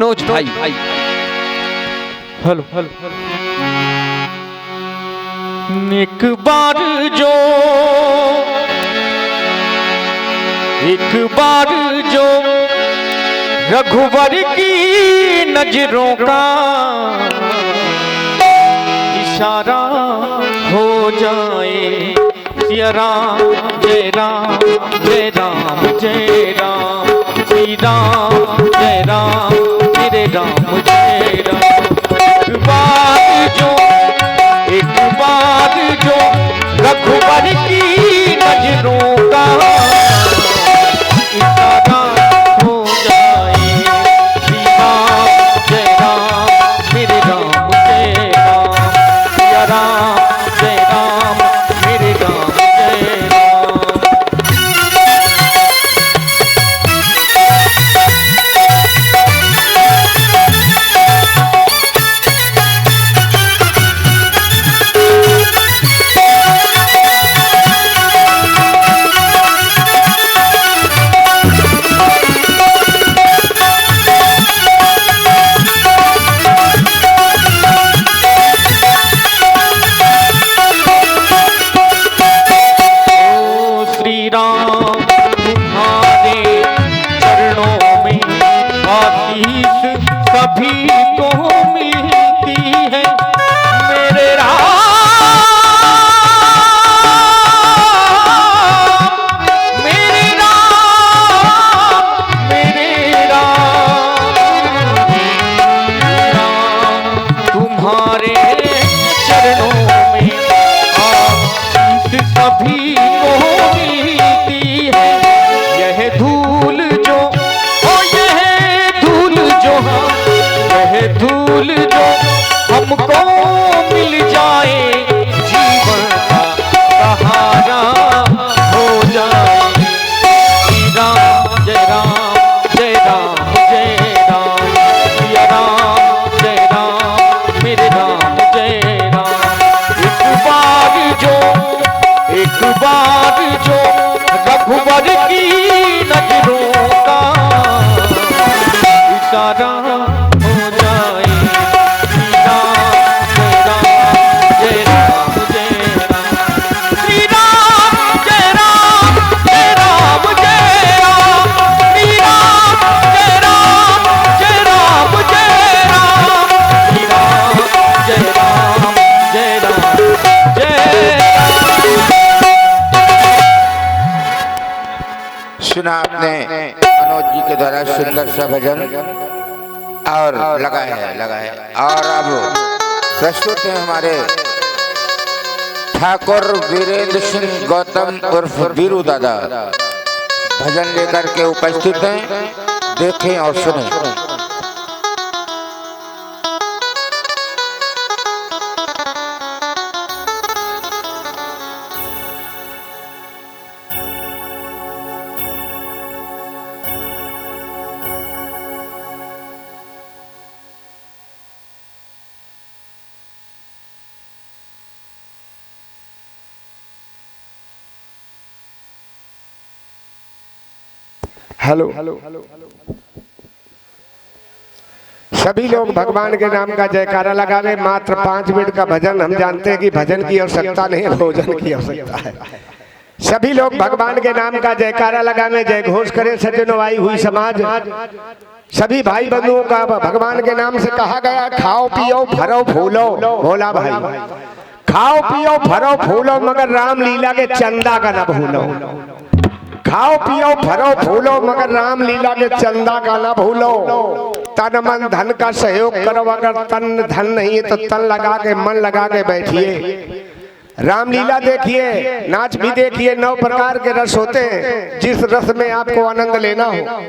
Knows भाई hello एक बार जो रघुवर की नजरों का इशारा हो जाए। जय राम जय राम जय राम जय राम श्री राम जय राम मेरे राम जय राम। एक बार जो रघुवर की नजरों का इशारा हो जाए। श्री राम जय राम मेरे राम जय राम श्री राम जय राम मेरे राम जय राम। सभी को मिलती है मेरे राम मेरे राम मेरे राम तुम्हारे चरणों में आशीष सभी को मिलती है। यह धूल जो हमको मिल जाए जीवन का सहारा हो जाए। श्री राम जय राम जय राम जय राम श्री राम जय राम मेरे राम जय राम। एक बार जो रघुवर की नजरों का इशारा हो जाए। सुना आपने मनोज जी के द्वारा सुंदर सा भजन और लगा है और अब प्रस्तुत है हमारे ठाकुर वीरेंद्र सिंह गौतम उर्फ वीरू दादा भजन लेकर के उपस्थित हैं। देखें और सुनें। हेलो सभी लोग भगवान के नाम का जयकारा लगावे। मात्र 5 मिनट का भजन। हम जानते हैं कि भजन की आवश्यकता नहीं, भोजन की आवश्यकता है। सभी लोग भगवान के नाम का जयकारा लगावे, जय घोष करें। सज्जनों, आई हुई समाज सभी भाई बंधुओं का भगवान के नाम से कहा गया, खाओ पियो भरो फूलो। भोला भाई, खाओ पियो भरो फूलो मगर रामलीला के चंदा का न भूलो। खाओ पियो भरो फूलो मगर रामलीला के चंदा का न भूलो। तन मन धन का सहयोग करो, अगर तन धन नहीं है तो तन लगा के मन लगा के बैठिए। रामलीला देखिए, नाच भी देखिए। 9 प्रकार के रस होते हैं। जिस रस में आपको आनंद लेना हो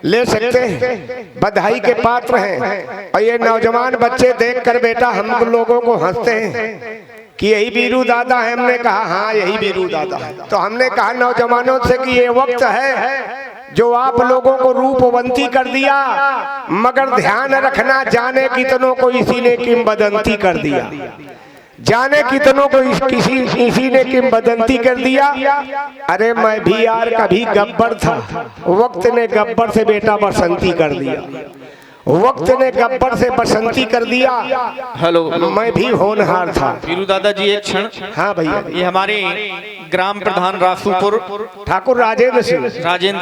ले सकते हैं। बधाई के पात्र हैं। और ये नौजवान बच्चे देखकर बेटा हम लोगों को हंसते हैं कि यही वीरू दादा है। हमने कहा हाँ यही वीरू दादा है। तो हमने कहा नौजवानों से कि ये वक्त है जो आप लोगों को रूपवंती कर दिया, मगर ध्यान रखना जाने कितनों को इसी ने किंवदंती कर दिया। जाने कितनों को इसी ने किंवदंती कर दिया। अरे मैं भी यार कभी गब्बर था, वक्त ने गब्बर से बेटा बसंती कर दिया। वक्त ने गब्बर से बसंती कर दिया। हेलो, मैं भी होनहार था। वीरू दादा जी एक क्षण। हाँ भैया। ये हमारे ग्राम प्रधान रासूपुर ठाकुर राजेंद्र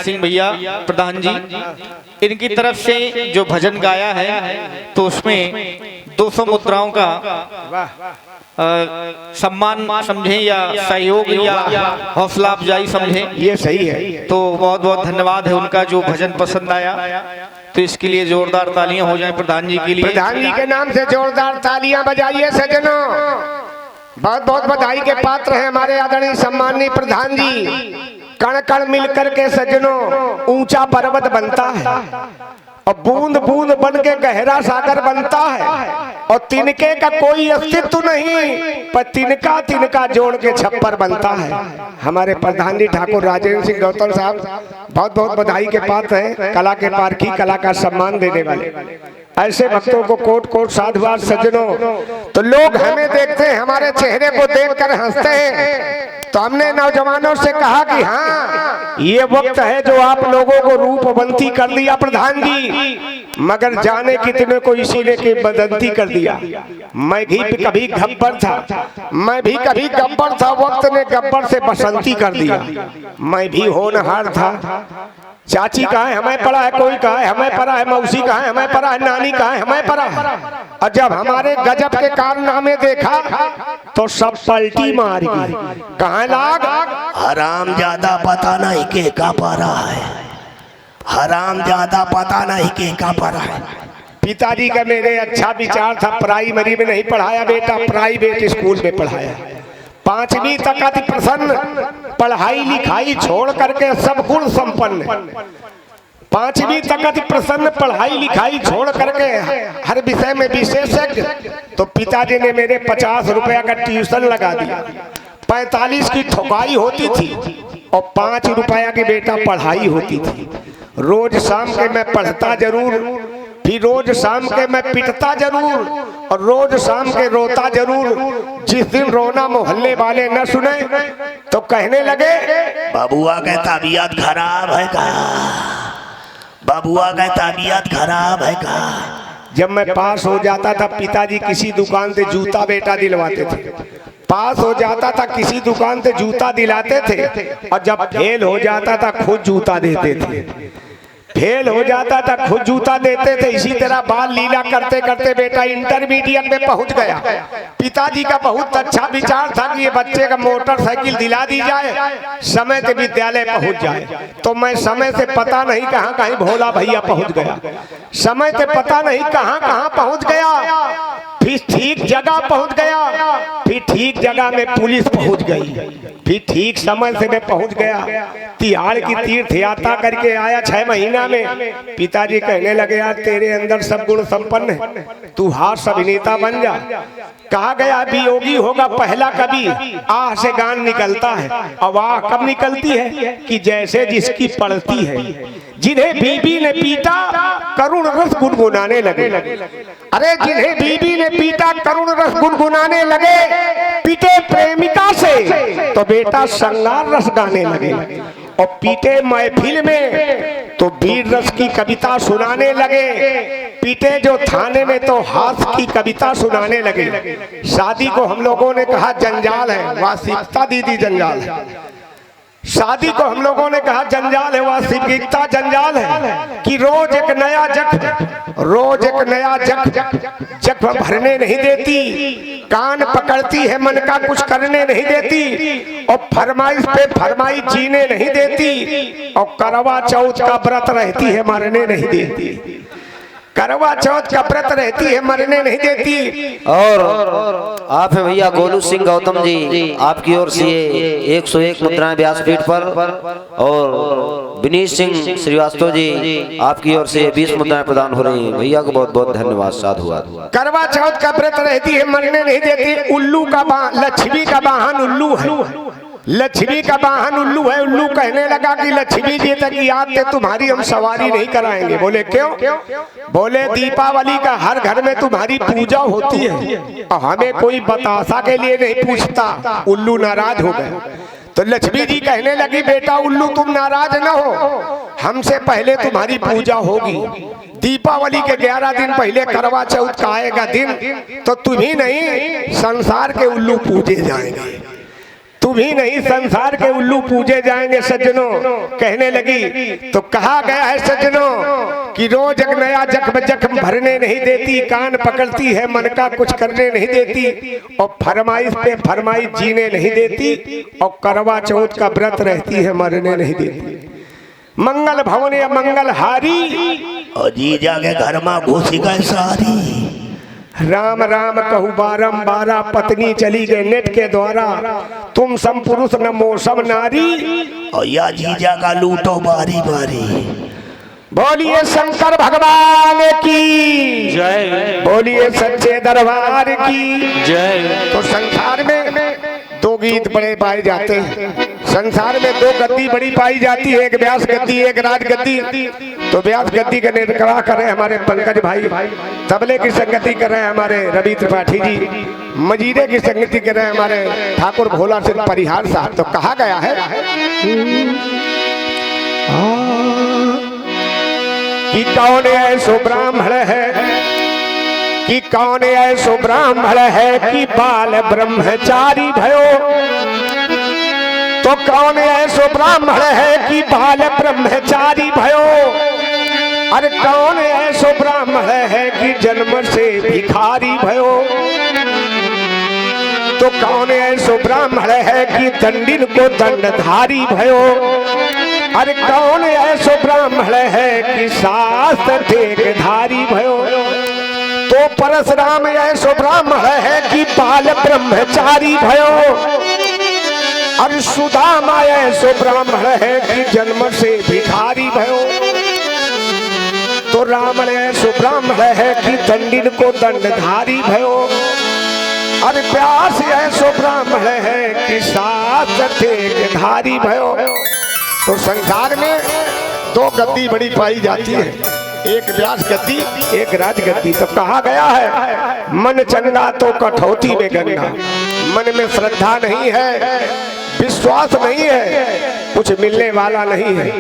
सिंह भैया प्रधान जी, इनकी तरफ से जो भजन गाया है तो उसमें 200 मुद्राओं का सम्मान समझे या सहयोग या हौसला अफजाई समझे, ये सही है। तो बहुत बहुत धन्यवाद है उनका जो भजन पसंद आया। तो इसके लिए जोरदार तालियां हो जाएं प्रधान जी के लिए। प्रधान जी के नाम से जोरदार तालियां बजाइए सज्जनों। बहुत बहुत बधाई के पात्र हैं हमारे आदरणीय सम्माननीय प्रधान जी। कण कण मिलकर के सज्जनों ऊंचा पर्वत बनता है और बूंद बूंद बन के गहरा सागर बनता है और तिनके का कोई अस्तित्व नहीं, पर तिनका तिनका जोड़ के छप्पर बनता है। हमारे प्रधान जी ठाकुर राजेंद्र सिंह गौतम साहब बहुत बहुत बधाई के पात्र हैं। कला के पारखी, कला का सम्मान देने वाले। ऐसे भक्तों को कोट कोट साधुवाद सज्जनों। तो लोग हमें देखते हैं, हमारे चेहरे को देखकर हंसते हैं। तो हमने नौजवानों से कहा कि हाँ, ये वक्त है जो आप लोगों को रूपवंती कर दिया प्रधान जी, मगर जाने कितने को इसी ने की बदंती कर दिया। मैं भी कभी गब्बर था, मैं भी कभी गब्बर था, वक्त ने गब्बर से बसंती कर दिया। मैं भी होनहार था। चाची कहाँ है, हमें पड़ा है, कोई कहाँ है, हमें पड़ा है, मौसी कहाँ है, हमें पड़ा है, नानी कहाँ है, हमें पड़ा है। और जब हमारे गजब के कारनामे देखा तो सब पलटी मार गई। कहाँ लाग हराम ज्यादा पता नहीं के का पा है, हराम ज्यादा पता नहीं के का पा है। पिताजी का मेरे अच्छा विचार था, प्राइमरी में नहीं पढ़ाया बेटा, प्राइवेट स्कूल में पढ़ाया। 5वीं तक अति प्रसन्न, पढ़ाई लिखाई छोड़ करके सब गुण संपन्न। 5वीं तक अति प्रसन्न, पढ़ाई लिखाई छोड़ करके हर विषय में विशेषज्ञ। तो पिताजी ने मेरे 50 रुपया का ट्यूशन लगा दिया। 45 की ठोकाई होती थी और 5 रुपया की बेटा पढ़ाई होती थी। रोज शाम के मैं पढ़ता जरूर, फिर रोज शाम के मैं पिटता जरूर और रोज शाम के रोता जरूर। जिस दिन रोना मोहल्ले वाले न सुने तो कहने लगे बाबुआ का तबीयत खराब है का, बाबुआ का तबीयत खराब है का। जब मैं पास हो जाता था पिताजी किसी दुकान से जूता बेटा दिलवाते थे। पास हो जाता था किसी दुकान से जूता दिलाते थे और जब फेल हो जाता था खुद जूता देते थे। फेल हो जाता था खुद जूता देते थे। इसी तरह बाल लीला करते करते बेटा इंटरमीडिएट में पहुंच गया। पिताजी का बहुत अच्छा विचार था कि ये बच्चे का मोटरसाइकिल दिला दी जाए, समय से विद्यालय पहुंच जाए। तो मैं समय से पता नहीं कहां कहीं भोला भैया पहुंच गया, समय से पता नहीं कहां कहां पहुंच गया। फिर ठीक जगह पहुंच गया, फिर ठीक जगह में पुलिस पहुंच गई, फिर ठीक समय से मैं पहुंच गया। तिहाड़ की तीर्थ यात्रा करके आया 6 महीना में। पिताजी कहने लगे यार तेरे अंदर सब गुण संपन्न है, तू हास्य अभिनेता बन जा। कहा गया वियोगी होगा पहला कवि, आह से गान निकलता है। अब आह कब निकलती है कि जैसे जिसकी पड़ती है। जिन्हें बीबी ने पीटा करुण रस गुनगुनाने लगे। अरे जिन्हें बीबी ने पीटा करुण रस गुनगुनाने लगे, पीटे प्रेमिका से तो बेटा श्रृंगार रस गाने लगे। और पीटे महफिल में तो वीर रस की कविता सुनाने लगे। पीटे जो थाने में तो हाथ की कविता सुनाने लगे। शादी को हम लोगों ने कहा जंजाल है, वास्तविकता दीदी जंजाल है। शादी को हम लोगों ने कहा जंजाल है, वास्तविकता जंजाल है कि रोज एक नया जख्म, रोज एक नया जख्म भरने नहीं देती। कान पकड़ती है, मन का कुछ करने नहीं देती और फरमाइश पे फरमाइश जीने नहीं देती। और करवा चौथ का व्रत रहती है, मरने नहीं देती। करवा चौथ का व्रत रहती है, मरने नहीं देती। और आप हैं भैया गोलू सिंह गौतम जी, आपकी ओर से ये 101 मुद्राएं व्यासपीठ पर। और विनीत सिंह श्रीवास्तव जी, आपकी ओर से 20 मुद्राएं प्रदान हो रही हैं। भैया को बहुत बहुत धन्यवाद, साधुवाद। करवा चौथ का व्रत रहती है, मरने नहीं देती। उल्लू का लक्ष्मी का वाहन उल्लू है, लक्ष्मी का वाहन उल्लू है। उल्लू कहने लगा कि लक्ष्मी जी तक याद थे तुम्हारी हम सवारी नहीं कराएंगे। बोले क्यों? बोले दीपावली का हर घर में तुम्हारी पूजा होती है और हमें कोई बतासा के लिए नहीं पूछता। उल्लू नाराज हो गए। तो लक्ष्मी जी कहने लगी बेटा उल्लू तुम नाराज न हो, हमसे पहले तुम्हारी पूजा होगी। दीपावली के 11 दिन पहले करवा चौथ का आएगा दिन, तो तुम ही नहीं संसार के उल्लू पूजे जाएंगे, तुम ही नहीं संसार के उल्लू पूजे जाएंगे सज्जनों। कहने लगी तो कहा गया है सज्जनों कि रोज एक नया जख्म जख्म भरने नहीं देती, कान पकड़ती है मन का कुछ करने नहीं देती, और फरमाइश पे फरमाइश जीने नहीं देती, और करवा चौथ का व्रत रहती है मरने नहीं देती। मंगल भवन या मंगल हारी और जीजा के घर में घुसी गए सारी। राम राम कहू बारंबारा, पत्नी चली गई नेट के द्वारा, तुम सम पुरुष न मौसम नारी, और या जीजा का लूटो बारी बारी। बोलिए शंकर भगवान की जय, बोलिए सच्चे दरबार की जय। तो संसार में दो गीत बड़े पाए जाते हैं, संसार में दो गद्दी बड़ी पाई जाती है, एक व्यास गद्दी एक राज गद्दी। तो व्यास गद्दी का निर्वाह कर रहे हमारे पंकज भाई, तबले की संगति कर रहे हैं हमारे रवि त्रिपाठी जी, मजीरे की संगति कर रहे हैं हमारे ठाकुर भोला सिंह परिहार साहब। तो कहा गया है कि कौन ऐसो ब्राह्मण है, कि कौन ऐसो ब्राह्मण है कि बाल ब्रह्मचारी भयो, तो कौन ऐसो ब्राह्मण है कि बाल ब्रह्मचारी भयो, अरे कौन ऐसो ब्राह्मण है कि जन्म से भिखारी भयो, तो कौन ऐसो ब्राह्मण है कि दंडिन को दंडधारी भयो, अरे कौन ऐसो ब्राह्मण है कि शास्त्र देखधारी भयो, तो परशुराम ऐसो ब्राह्मण है कि बाल ब्रह्मचारी भयो, अरे सुदामा ऐसो ब्राह्मण है कि जन्म से भिखारी भयो, तो रावण ऐसो ब्राह्मण है कि दंडिन को दंडधारी भयो, अरे व्यास ऐसो ब्राह्मण है कि शास्त्र देखधारी भयो। तो संसार में दो गद्दी बड़ी पाई जाती है, एक व्यास गद्दी एक राज गद्दी। तो कहा गया है मन चंगा तो कठौती में गंगा, मन में श्रद्धा नहीं है, विश्वास नहीं है, कुछ मिलने वाला नहीं है।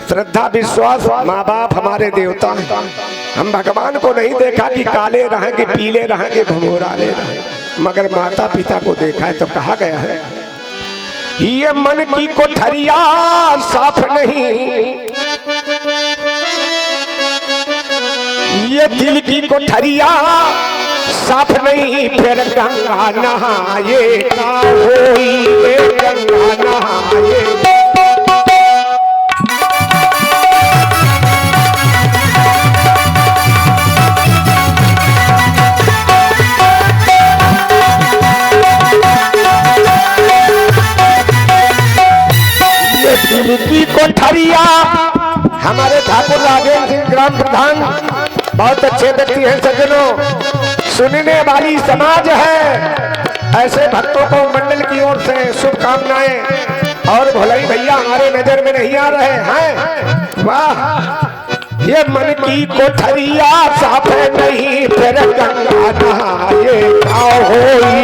श्रद्धा विश्वास माँ बाप हमारे देवता हैं, हम भगवान को नहीं देखा कि काले रहें कि पीले रहें कि भमोराले रहें, मगर माता पिता को देखा है। तो कहा गया है ये मन की कोठरिया साफ नहीं, ये दिल की कोठरिया साफ नहीं, फिर गंगा नहाए का होई, गंगा नहाए। दिल की कोठरिया हमारे ठाकुर राजेंद्र सिंह ग्राम प्रधान बहुत अच्छे व्यक्ति हैं सज्जनों, सुनने वाली समाज है। ऐसे भक्तों को मंडल की ओर से शुभकामनाएं। और भोलाई भैया हमारे नजर में नहीं आ रहे हैं, वाह। ये मन की कोठरिया साफ नहीं, फिर गंगा नहाए का होई।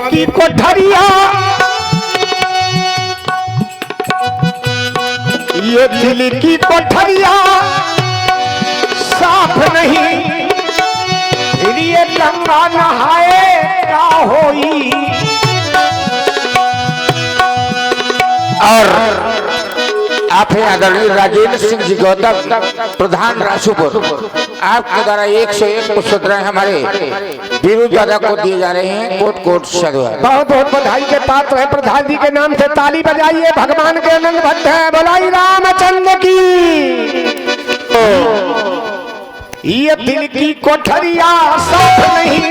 की कोठरिया ये दिल की कोठरिया साफ नहीं, फिर ये गंगा नहाए का होई। और आप हैं आदरणीय राजेंद्र सिंह जी गौतम प्रधान रासूपुर, आपके द्वारा 101 पुष्पद्रव्य हमारे वीरू दादा को दिए जा रहे हैं। कोट कोट साधुवाद। बहुत बहुत बधाई के पात्र है। प्रधान जी के नाम से ताली बजाइए, भगवान के आनंद भक्त है। बोलाई रामचंद्र की। ये दिल की कोठरिया साफ नहीं,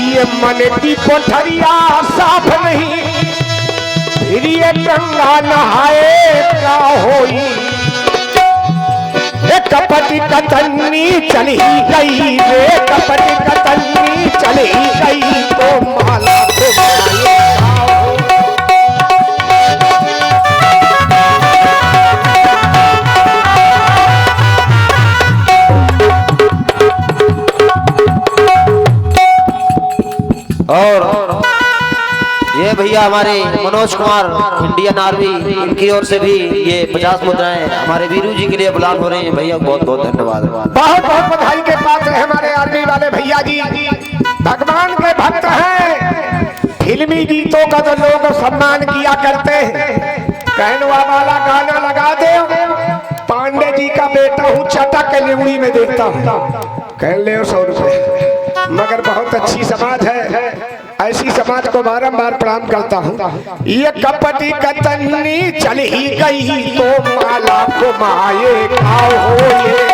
ये मन की कोठरिया साफ नहीं, फिर ये गंगा नहाए का होई। एक कपटी कतन्नी चली गई रे, कपटी कतन्नी चली गई तो माला को माये आओ। और ये भैया हमारे मनोज कुमार इंडियन आर्मी, इनकी ओर से भी ये 50 मुद्राएं हमारे वीरू जी के लिए बुलान हो रहे हैं। भैया बहुत बहुत धन्यवाद। बहुत बहुत बधाई के पात्र है हमारे आर्मी वाले भैया जी, भगवान के भक्त हैं। फिल्मी गीतों का तो लोग सम्मान किया करते हैं। कहनवा वाला गाना लगा दे, पांडे जी का बेटा हूँ, चटक लिवड़ी में देखता हूँ, कह ले 100 रुपए। मगर बहुत अच्छी समाज है, ऐसी समाज को बारंबार प्रणाम करता हूँ। ये कपटी कतन्नी चली गई तो माला को माये खाओ हो ये।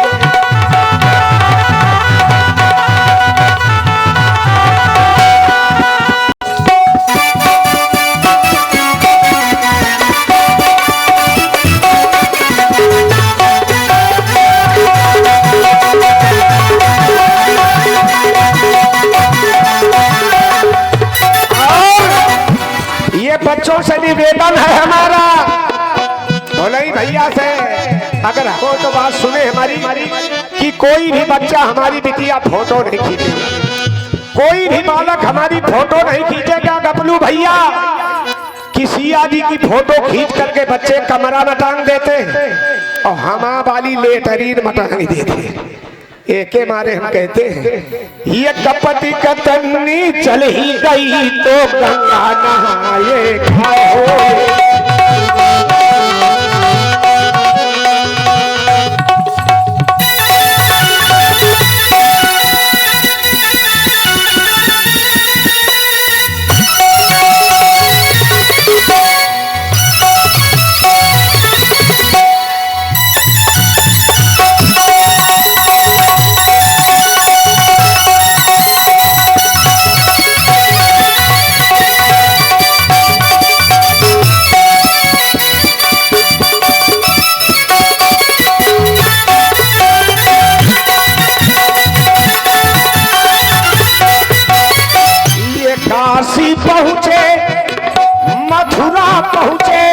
बच्चों से निवेदन है हमारा, बोले भैया से, अगर हो तो बात सुने हमारी कि कोई भी बच्चा हमारी बिटिया फोटो नहीं खींचेगा, कोई भी बालक हमारी फोटो नहीं खींचेगा। गपलू भैया किसिया जी की फोटो खींच करके बच्चे कमरा में टांग देते हैं और हमा वाली लेटरीन में टांग देते। एके मारे हम कहते हैं ये कपटी कतन्नी चल ही गई तो गंगा नहाए खाओ। काशी पहुँचे, मथुरा पहुँचे,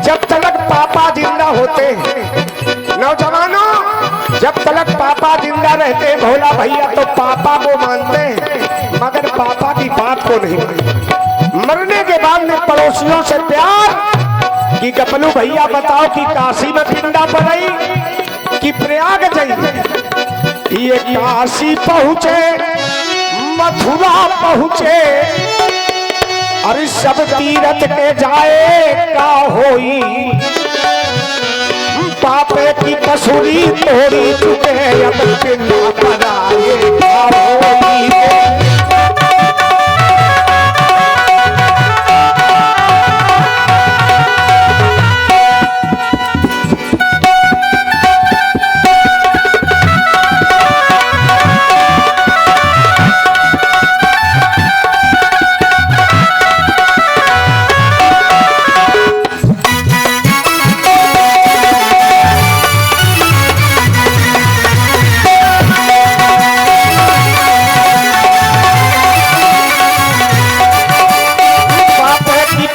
जब तक पापा जिंदा होते हैं। नौजवानों, जब तक पापा जिंदा रहते हैं भोला भैया तो पापा को मानते हैं, मगर पापा की बात को नहीं मानते। मरने के बाद में पड़ोसियों से प्यार कि गपलू भैया बताओ कि काशी में पिंडा पड़ई कि प्रयाग जाइए। ये काशी पहुँचे, मथुरा पहुँचे, अरे सब तीरथ के जाए का होई, पापे की पसूरी तोड़ी चुके अब पिंडा बनाए का होई।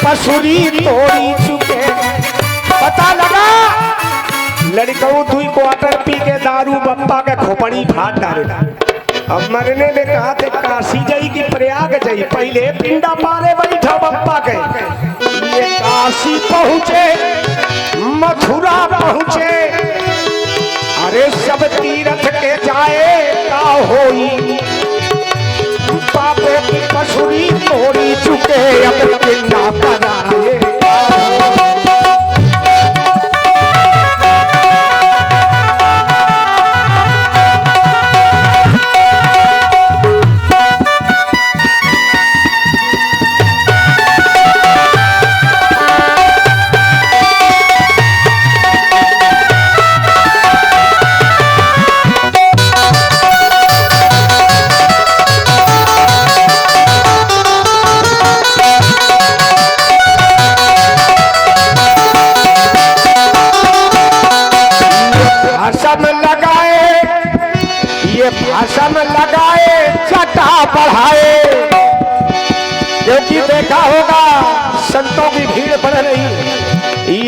पसूरी तोड़ी चुके, पता लगा लड़कों दुई क्वार्टर पी के दारू बप्पा के खोपड़ी फाड़ डाले। अब मरने में कहा थे काशी जाई कि प्रयाग जाई, पहले पिंडा पारे बैठा बप्पा के। ये काशी पहुँचे, मथुरा पहुँचे, अरे सब तीरथ के जाए का होई, पापे की पसूरी तोड़ी चुके अब पिंडा बनाए।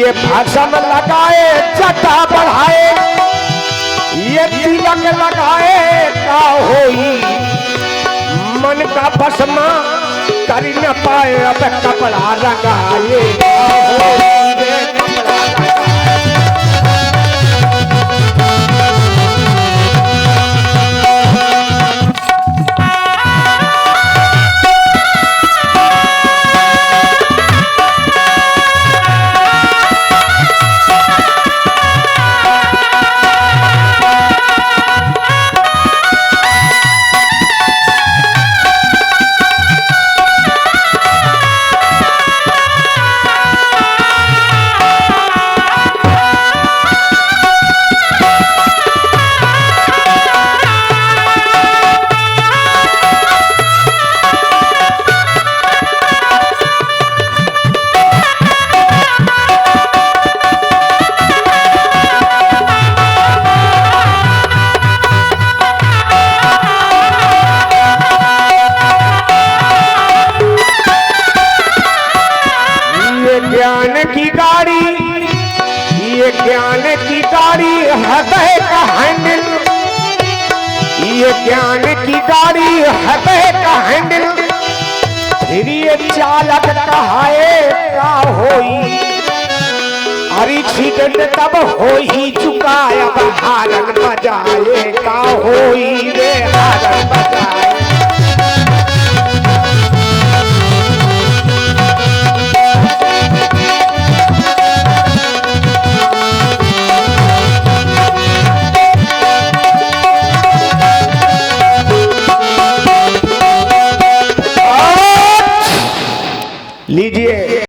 ये भाषम लगाए जटा बढ़ाए, ये तिलक लगाए का होई, मन का भस्मा कर न पाए अब कपड़ा रंगाए का होई रे कपड़ा रंगाए। ज्ञान की गाड़ी, ये ज्ञान की गाड़ी हृदय का हैंडल, ये ज्ञान की गाड़ी हृदय का हैंडल, फिर ये चालक कहाए का होई, एक्सीडेंट तब हो ही चुका अब हारन बजाए का होई रे हारन बजाए। लीजिए